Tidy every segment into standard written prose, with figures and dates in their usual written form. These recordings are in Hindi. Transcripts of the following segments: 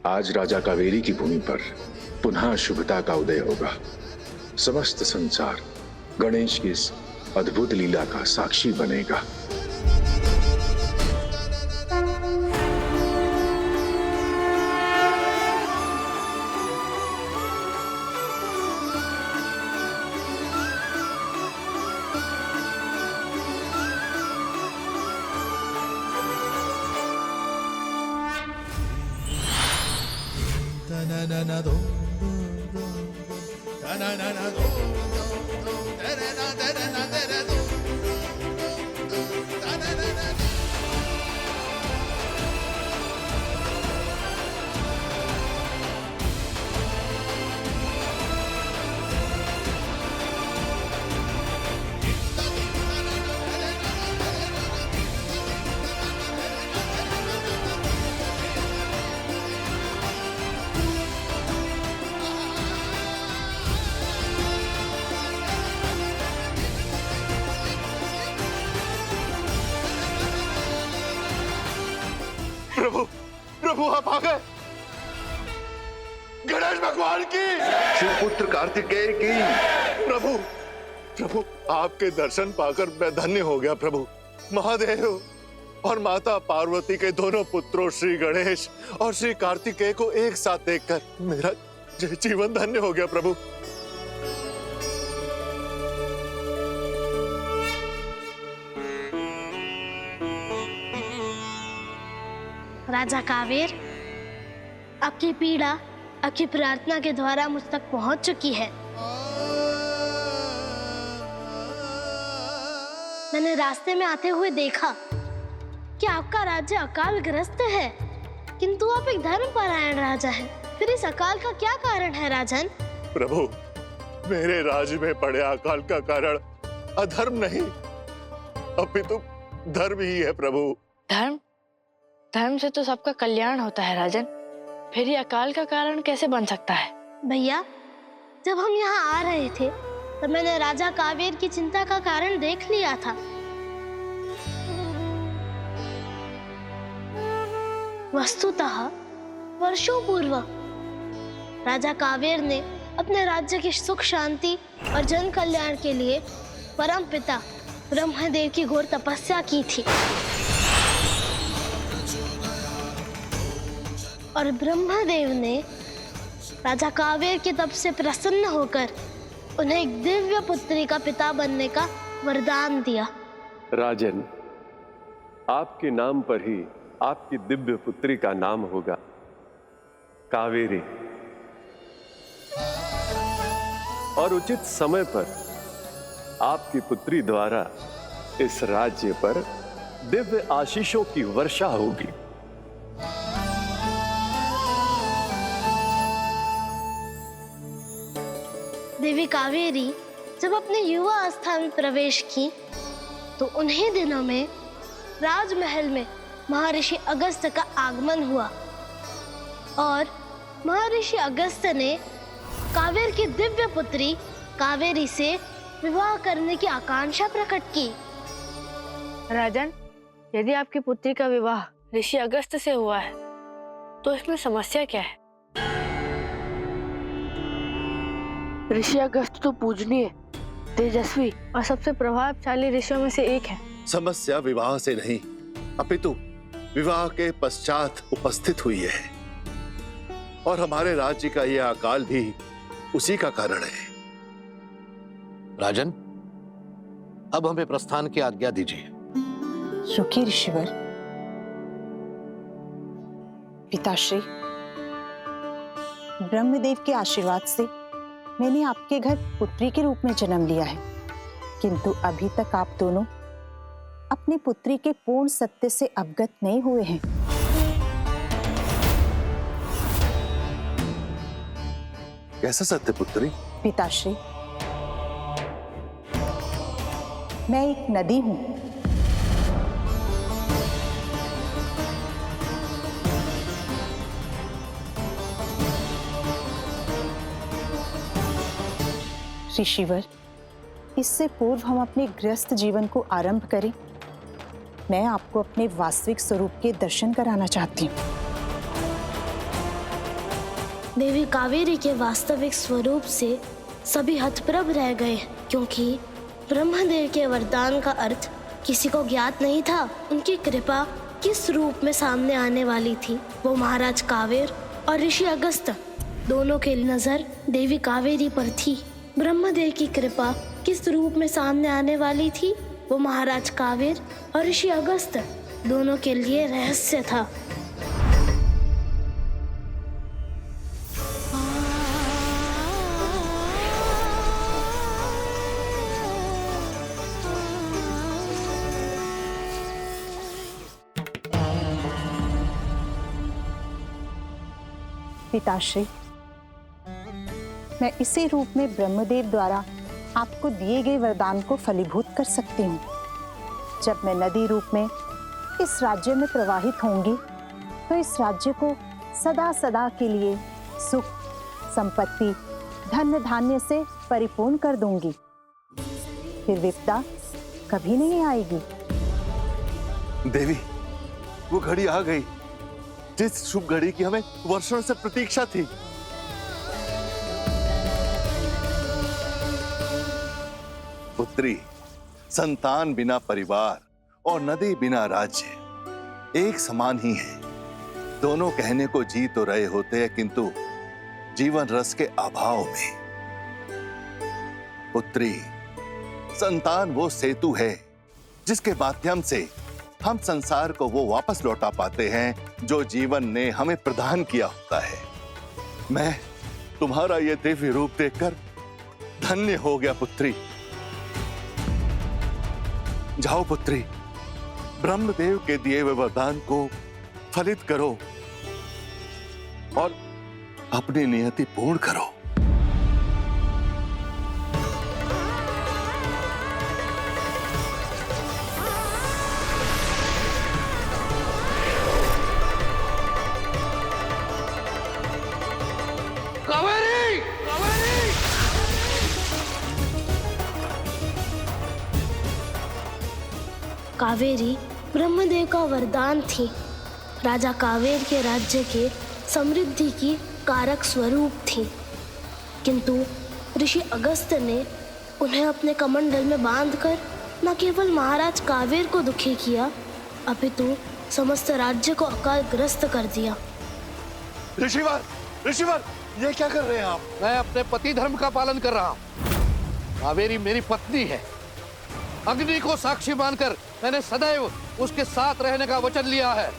आज राजा कावेरी की भूमि पर पुनः शुभता का उदय होगा। समस्त संसार गणेश की इस अद्भुत लीला का साक्षी बनेगा। प्रभु, प्रभु आप आ गए। गणेश भगवान की, शिवपुत्र कार्तिकेय की। प्रभु, प्रभु आपके दर्शन पाकर मैं धन्य हो गया। प्रभु, महादेव और माता पार्वती के दोनों पुत्रों श्री गणेश और श्री कार्तिकेय को एक साथ देखकर मेरा जीवन धन्य हो गया। प्रभु, राजा कावेर, आपकी पीड़ा आपकी प्रार्थना के द्वारा मुझ तक पहुंच चुकी है। मैंने रास्ते में आते हुए देखा कि आपका राज्य अकालग्रस्त है, किंतु आप एक धर्मपरायण राजा हैं। फिर इस अकाल का क्या कारण है राजन? प्रभु, मेरे राज्य में पड़े अकाल का कारण अधर्म नहीं, अपितु धर्म ही है। प्रभु, धर्म? धर्म से तो सबका कल्याण होता है राजन, फिर ये अकाल का कारण कैसे बन सकता है? भैया, जब हम यहाँ आ रहे थे तो मैंने राजा कावेर की चिंता का कारण देख लिया था। वस्तुतः वर्षों पूर्व राजा कावेर ने अपने राज्य की सुख शांति और जन कल्याण के लिए परम पिता ब्रह्मदेव की घोर तपस्या की थी, और ब्रह्मदेव ने राजा कावेर के तप से प्रसन्न होकर उन्हें एक दिव्य पुत्री का पिता बनने का वरदान दिया। राजन, आपके नाम पर ही आपकी दिव्य पुत्री का नाम होगा कावेरी, और उचित समय पर आपकी पुत्री द्वारा इस राज्य पर दिव्य आशीषों की वर्षा होगी। देवी कावेरी जब अपने युवा अवस्था में प्रवेश की तो उन्हीं दिनों में राजमहल में महर्षि अगस्त्य का आगमन हुआ, और महर्षि अगस्त्य ने कावेर की दिव्य पुत्री कावेरी से विवाह करने की आकांक्षा प्रकट की। राजन, यदि आपकी पुत्री का विवाह ऋषि अगस्त्य से हुआ है तो इसमें समस्या क्या है? ऋषि अगस्त्य तो पूजनीय, तेजस्वी और सबसे प्रभावशाली ऋषियों में से एक है। समस्या विवाह से नहीं, अपितु विवाह के पश्चात उपस्थित हुई है, और हमारे राज्य का यह अकाल भी उसी का कारण है। राजन, अब हमें प्रस्थान की आज्ञा दीजिए। सुखी ऋषिवर। पिताश्री, ब्रह्मदेव के आशीर्वाद से मैंने आपके घर पुत्री के रूप में जन्म लिया है, किंतु अभी तक आप दोनों अपनी पुत्री के पूर्ण सत्य से अवगत नहीं हुए हैं। कैसा सत्य पुत्री? पिताश्री, मैं एक नदी हूं। ऋषिवर, इससे पूर्व हम अपने गृहस्थ जीवन को आरंभ करें। मैं आपको अपने वास्तविक स्वरूप के दर्शन कराना चाहती हूँ। देवी कावेरी के वास्तविक स्वरूप से सभी हतप्रभ रह गए, क्योंकि ब्रह्मदेव के वरदान का अर्थ किसी को ज्ञात नहीं था। उनकी कृपा किस रूप में सामने आने वाली थी, वो महाराज कावेर और ऋषि अगस्त्य दोनों की नजर देवी कावेरी पर थी। ब्रह्मदेव की कृपा किस रूप में सामने आने वाली थी, वो महाराज कावेर और ऋषि अगस्त्य दोनों के लिए रहस्य था। पिताश्री, मैं इसी रूप में ब्रह्मदेव द्वारा आपको दिए गए वरदान को फलीभूत कर सकती हूँ। जब मैं नदी रूप में इस राज्य में प्रवाहित होंगी तो इस राज्य को सदा सदा के लिए सुख, संपत्ति, धन धान्य से परिपूर्ण कर दूंगी। फिर विपदा कभी नहीं आएगी। देवी, वो घड़ी आ गई जिस शुभ घड़ी की हमें वर्षों से प्रतीक्षा थी। पुत्री, संतान बिना परिवार और नदी बिना राज्य एक समान ही है। दोनों कहने को जी तो रहे होते हैं, किंतु जीवन रस के अभाव में। पुत्री, संतान वो सेतु है जिसके माध्यम से हम संसार को वो वापस लौटा पाते हैं जो जीवन ने हमें प्रदान किया होता है। मैं तुम्हारा ये दिव्य रूप देखकर धन्य हो गया पुत्री। जाओ पुत्री, ब्रह्मदेव के दिए हुए वरदान को फलित करो और अपनी नियति पूर्ण करो। कावेरी ब्रह्मदेव का वरदान थी। राजा कावेर के राज्य के समृद्धि की कारक स्वरूप थी, किंतु ऋषि अगस्त्य ने उन्हें अपने कमंडल में बांधकर न केवल महाराज कावेर को दुखी किया, अपितु समस्त राज्य को अकालग्रस्त कर दिया। ऋषिवर, ऋषिवर, ये क्या कर रहे हैं आप? मैं अपने पति धर्म का पालन कर रहा हूँ। कावेरी मेरी पत्नी है। अग्नि को साक्षी मानकर मैंने सदैव उसके साथ रहने का वचन लिया है,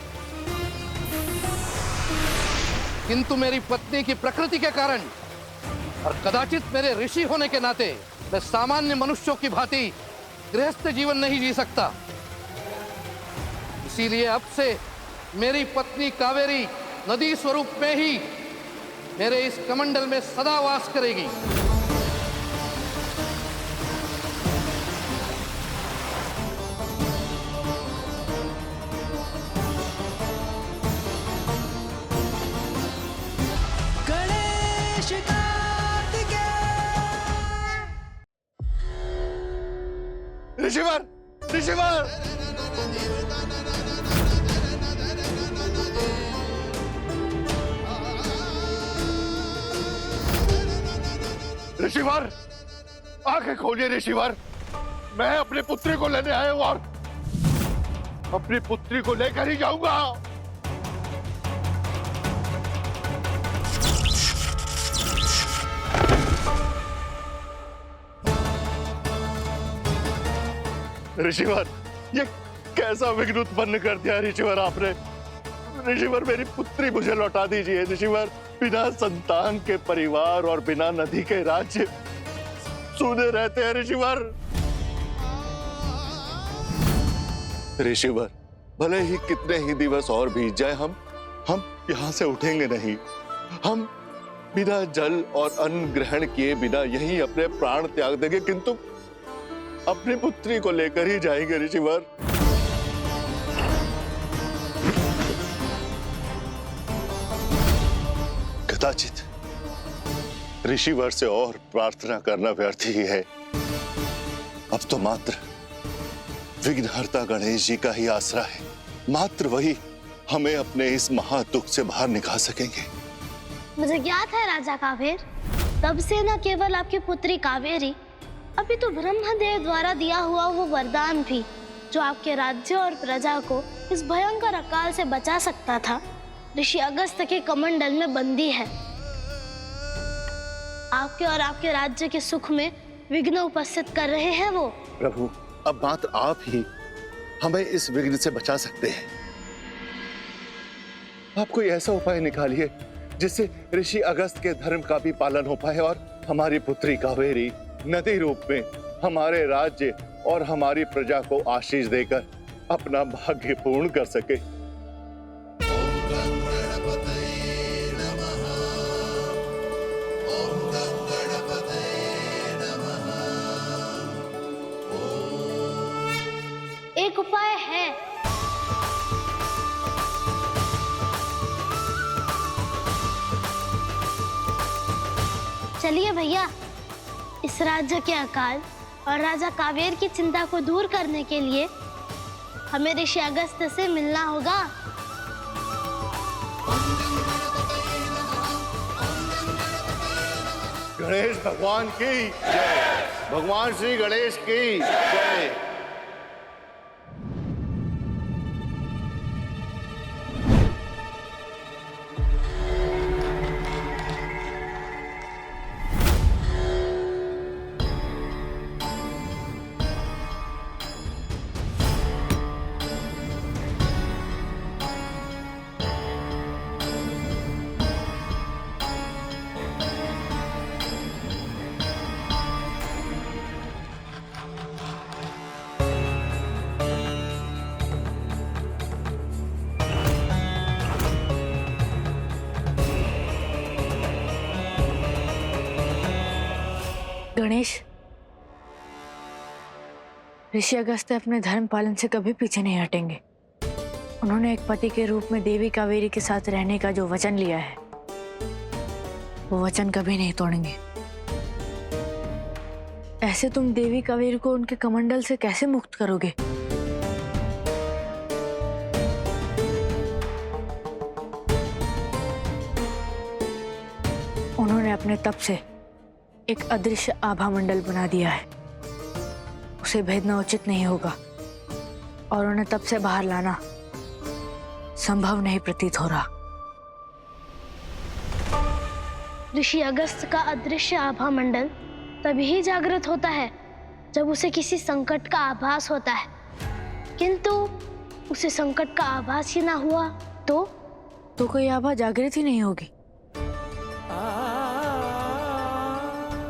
किंतु मेरी पत्नी की प्रकृति के कारण और कदाचित मेरे ऋषि होने के नाते मैं सामान्य मनुष्यों की भांति गृहस्थ जीवन नहीं जी सकता। इसीलिए अब से मेरी पत्नी कावेरी नदी स्वरूप में ही मेरे इस कमंडल में सदा वास करेगी। ऋषिवर, ऋषिवर, ऋषिवर, आंखें खोलिए ऋषिवर। मैं अपनी पुत्री को लेने आया हूं और अपनी पुत्री को लेकर ही जाऊंगा। ऋषिवर, ये कैसा विघ्न उत्पन्न कर दिया ऋषिवर आपने। ऋषिवर, मेरी पुत्री मुझे लौटा दीजिए ऋषिवर। बिना संतान के परिवार और बिना नदी के राज्य सूने रहते हैं ऋषिवर। ऋषिवर, भले ही कितने ही दिवस और बीत जाए, हम यहाँ से उठेंगे नहीं। हम बिना जल और अन्न ग्रहण किए बिना यही अपने प्राण त्याग देंगे, किंतु अपनी पुत्री को लेकर ही जाएंगे ऋषिवर। कदाचित ऋषिवर से और प्रार्थना करना व्यर्थ ही है। अब तो मात्र विघ्नहर्ता गणेश जी का ही आसरा है। मात्र वही हमें अपने इस महादुख से बाहर निकाल सकेंगे। मुझे ज्ञात है राजा कावेर, तब से न केवल आपकी पुत्री कावेरी, अभी तो ब्रह्मदेव द्वारा दिया हुआ वो वरदान भी जो आपके राज्य और प्रजा को इस भयंकर अकाल से बचा सकता था, ऋषि अगस्त के कमंडल में बंदी है। आपके और आपके राज्य के सुख में विघ्न उपस्थित कर रहे हैं वो। प्रभु, अब बात आप ही हमें इस विघ्न से बचा सकते हैं। आप कोई ऐसा उपाय निकालिए जिससे ऋषि अगस्त के धर्म का भी पालन हो पाए और हमारी पुत्री कावेरी नदी रूप में हमारे राज्य और हमारी प्रजा को आशीष देकर अपना भाग्य पूर्ण कर सके। एक उपाय है। चलिए भैया, इस राज्य के अकाल और राजा कावेर की चिंता को दूर करने के लिए हमें ऋषि अगस्त से मिलना होगा। गणेश भगवान की जय। भगवान श्री गणेश की जय। गणेश, ऋषि अगस्त्य अपने धर्म पालन से कभी पीछे नहीं हटेंगे। उन्होंने एक पति के रूप में देवी कावेरी के साथ रहने का जो वचन लिया है, वो वचन कभी नहीं तोड़ेंगे। ऐसे तुम देवी कावेरी को उनके कमंडल से कैसे मुक्त करोगे? उन्होंने अपने तप से एक अदृश्य आभा मंडल बना दिया है। उसे भेदना उचित नहीं होगा और उन्हें तब से बाहर लाना संभव नहीं प्रतीत हो रहा। ऋषि अगस्त का अदृश्य आभा मंडल तभी जागृत होता है जब उसे किसी संकट का आभास होता है, किंतु उसे संकट का आभास ही ना हुआ तो कोई आभा जागृत ही नहीं होगी।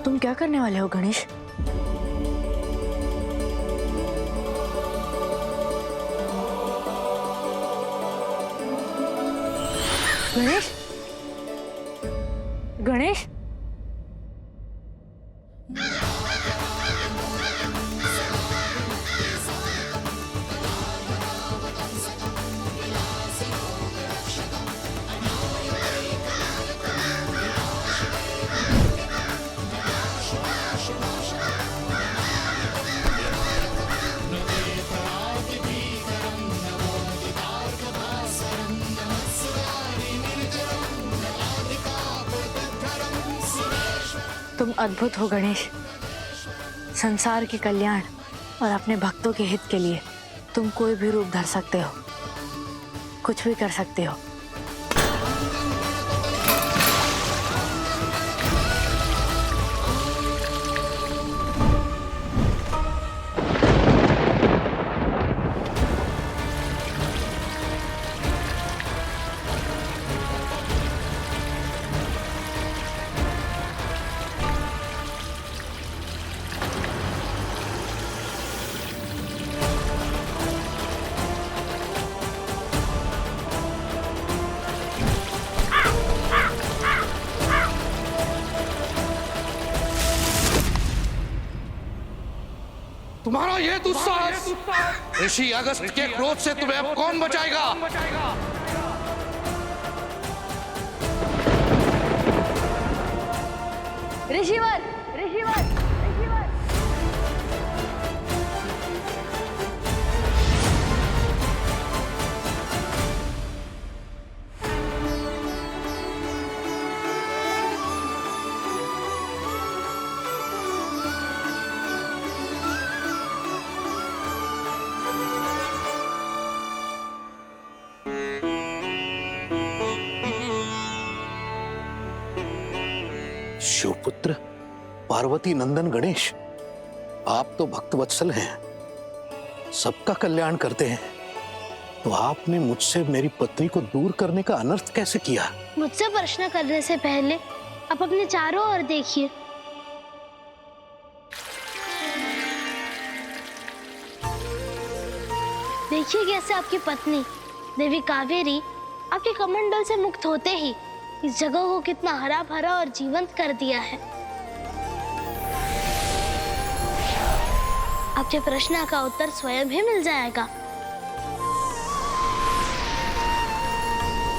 तुम क्या करने वाले हो गणेश? गणेश, गणेश, तुम अद्भुत हो गणेश। संसार के कल्याण और अपने भक्तों के हित के लिए तुम कोई भी रूप धर सकते हो, कुछ भी कर सकते हो। तुम्हारा ये दुस्साहस, ऋषि अगस्त के क्रोध से तुम्हें अब कौन बचाएगा? ऋषिवर, ऋषिवर, ऋषिवर। शिवपुत्र पार्वती नंदन गणेश, आप तो भक्त वत्सल हैं, सबका कल्याण करते हैं, तो आपने मुझसे मेरी पत्नी को दूर करने का अनर्थ कैसे किया? मुझसे प्रश्न करने से पहले आप अपने चारों ओर देखिए। देखिए कैसे आपकी पत्नी देवी कावेरी आपके कमंडल से मुक्त होते ही इस जगह को कितना हरा भरा और जीवंत कर दिया है। आपके प्रश्न का उत्तर स्वयं ही मिल जाएगा।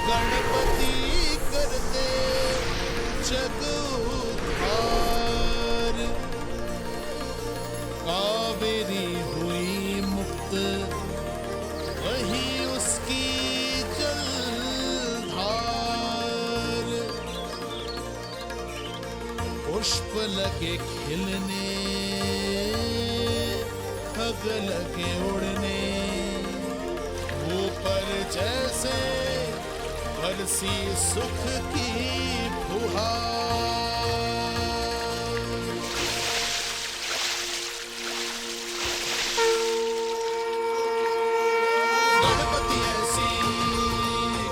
गणपति करते जग उद्धार, कावेरी हुई मुक्त वही उसकी जलधार, पुष्प लगे खिलने खग लगे उड़ने, ऊपर जैसे बरसी सुख की फुहार। गणपति ऐसी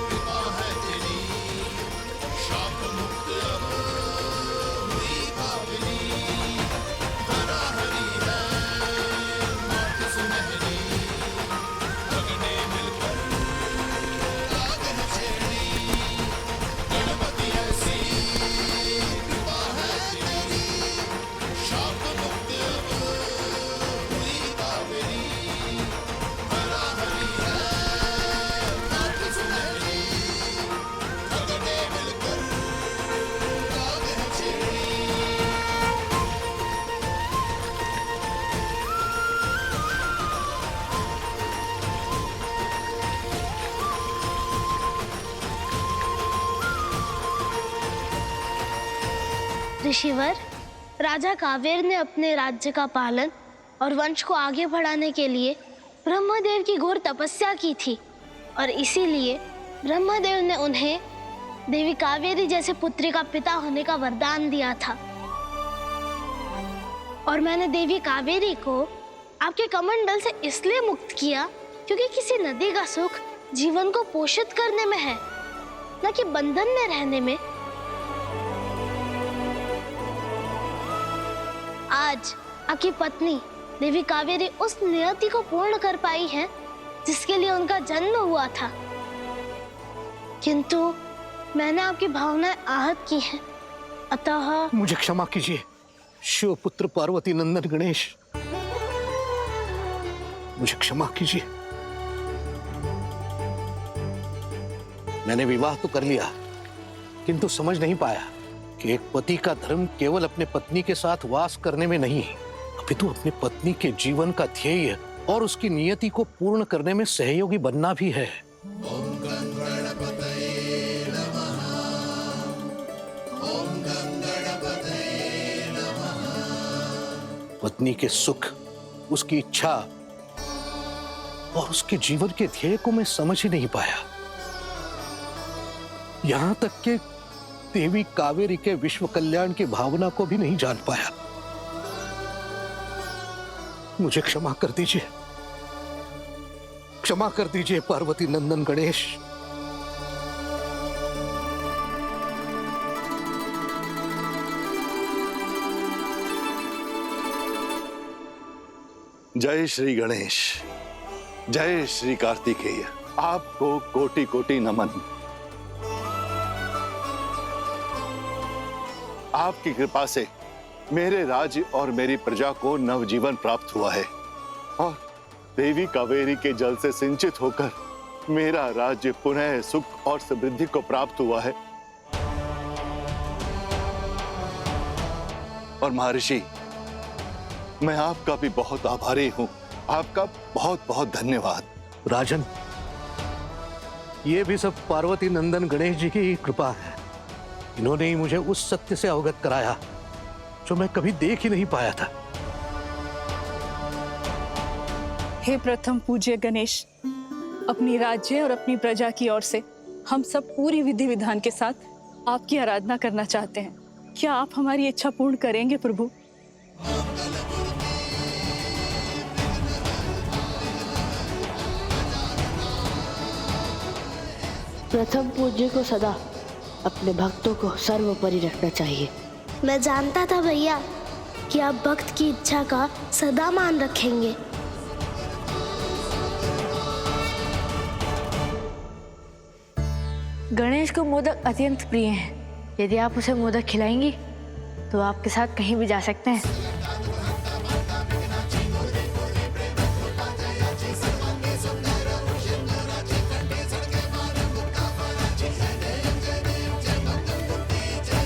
कृपा है तेरी, शाप मुक्त अब हुई कावेरी, हरा हरी है मात सुनहरी, गगने मिलकर आग है छेड़ी। गणपति ऐसी कृपा है तेरी, शाप मुक्त अब हुई कावेरी, हरा हरी है मात सुनहरी, गगने मिलकर आग है छेड़ी। ऋषिवर, राजा कावेर ने अपने राज्य का पालन और वंश को आगे बढ़ाने के लिए ब्रह्मदेव की घोर तपस्या की थी और इसीलिए ब्रह्मदेव ने उन्हें देवी कावेरी जैसे पुत्री का पिता होने का वरदान दिया था। और मैंने देवी कावेरी को आपके कमंडल से इसलिए मुक्त किया क्योंकि किसी नदी का सुख जीवन को पोषित करने में है, न कि बंधन में रहने में। आज आपकी पत्नी देवी कावेरी उस नियति को पूर्ण कर पाई है जिसके लिए उनका जन्म हुआ था, किंतु मैंने आपकी भावनाएं आहत की हैं, अतः मुझे क्षमा कीजिए शिवपुत्र पार्वती नंदन गणेश, मुझे क्षमा कीजिए। मैंने विवाह तो कर लिया, किंतु समझ नहीं पाया कि एक पति का धर्म केवल अपने पत्नी के साथ वास करने में नहीं, अपितु अपनी पत्नी के जीवन का ध्येय और उसकी नियति को पूर्ण करने में सहयोगी बनना भी है। ओम गणपतये नमः, ओम गणपतये नमः। पत्नी के सुख, उसकी इच्छा और उसके जीवन के ध्येय को मैं समझ ही नहीं पाया। यहां तक कि देवी कावेरी के विश्व कल्याण की भावना को भी नहीं जान पाया। मुझे क्षमा कर दीजिए, क्षमा कर दीजिए पार्वती नंदन गणेश। जय श्री गणेश, जय श्री कार्तिकेय, आपको कोटि कोटि नमन। आपकी कृपा से मेरे राज्य और मेरी प्रजा को नवजीवन प्राप्त हुआ है और देवी कावेरी के जल से सिंचित होकर मेरा राज्य पुनः सुख और समृद्धि को प्राप्त हुआ है। और महर्षि, मैं आपका भी बहुत आभारी हूं, आपका बहुत बहुत धन्यवाद। राजन, ये भी सब पार्वती नंदन गणेश जी की कृपा है। इन्होंने ही मुझे उस सत्य से अवगत कराया जो मैं कभी देख ही नहीं पाया था। हे प्रथम पूज्य गणेश, अपनी राज्य और अपनी प्रजा की ओर से हम सब पूरी विधि विधान के साथ आपकी आराधना करना चाहते हैं क्या आप हमारी इच्छा पूर्ण करेंगे प्रभु? प्रथम पूज्य को सदा अपने भक्तों को सर्वोपरि रखना चाहिए। मैं जानता था भैया कि आप भक्त की इच्छा का सदा मान रखेंगे। गणेश को मोदक अत्यंत प्रिय हैं। यदि आप उसे मोदक खिलाएंगी तो आपके साथ कहीं भी जा सकते हैं।